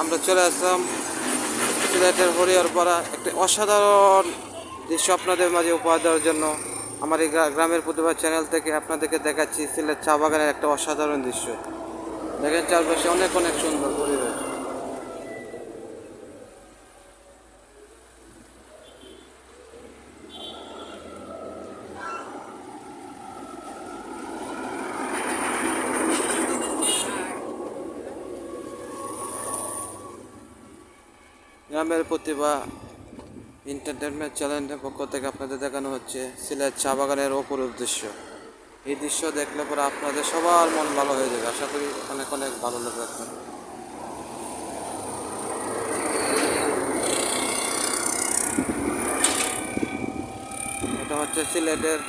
আমরা চলে আসলাম সিলেটের হরিহরপাড়া, একটা অসাধারণ দৃশ্য আপনাদের মাঝে উপহার দেওয়ার জন্য আমার এই গ্রামের প্রতিভা চ্যানেল থেকে আপনাদেরকে দেখাচ্ছি সিলেট চা বাগানের একটা অসাধারণ দৃশ্য। দেখেন চারপাশে অনেক অনেক সুন্দর পরিবেশ। গ্রামের প্রতিভা এন্টারটেনমেন্ট চ্যানেলের পক্ষ থেকে আপনাদের দেখানো হচ্ছে সিলেট চা বাগানের অপরূপ দৃশ্য। এই দৃশ্য দেখলে পরে আপনাদের সবার মন ভালো হয়ে যাবে, আশা করি অনেক অনেক ভালো লাগবে আপনাদের। এটা হচ্ছে সিলেটের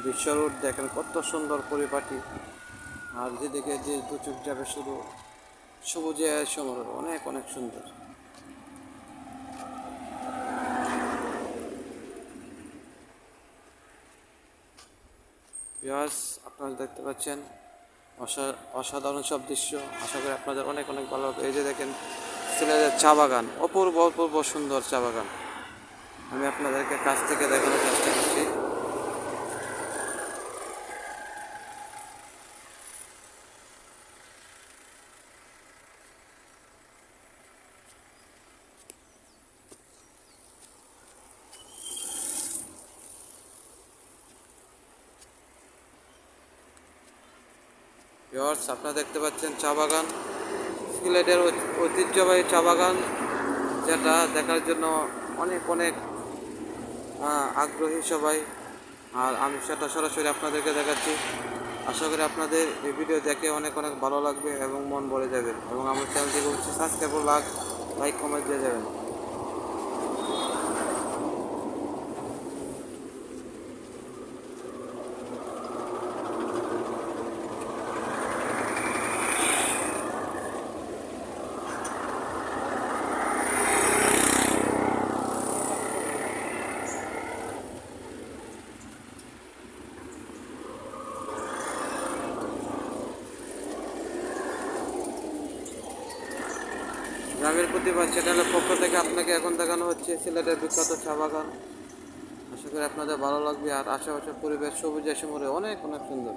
বিশ্ব রোড, দেখেন কত সুন্দর পরিপাটি, আর যেদিকে যে দু চোখ যাবে শুধু সবুজে সমারোহ, অনেক অনেক সুন্দর। ভিউয়ার্স, আপনারা দেখতে পাচ্ছেন অসাধারণ সব দৃশ্য, আশা করি আপনাদের অনেক অনেক ভালো লাগবে। এই যে দেখেন সিলেটের চা বাগান, অপূর্ব অপূর্ব সুন্দর চা বাগান, আমি আপনাদেরকে কাছ থেকে দেখানোর চেষ্টা করছি। ভিউয়ার্স, আপনারা দেখতে পাচ্ছেন চা বাগান, সিলেটের ঐতিহ্যবাহী চা বাগান, যেটা দেখার জন্য অনেক অনেক আগ্রহী সবাই। আর আমি সেটা সরাসরি আপনাদেরকে দেখাচ্ছি। আশা করি আপনাদের এই ভিডিও দেখে অনেক অনেক ভালো লাগবে এবং মন ভরে যাবে, এবং আমার চ্যানেলটিকে হচ্ছে সাবস্ক্রাইব, লাইক কমেন্ট দিয়ে যাবেন। গ্রামের প্রতিভা চ্যানেলের পক্ষ থেকে আপনাকে এখন দেখানো হচ্ছে সিলেটের বিখ্যাত চা বাগান। আশা করি আপনাদের ভালো লাগবে, আর আশেপাশের পরিবেশ সবুজে শিমরে অনেক অনেক সুন্দর।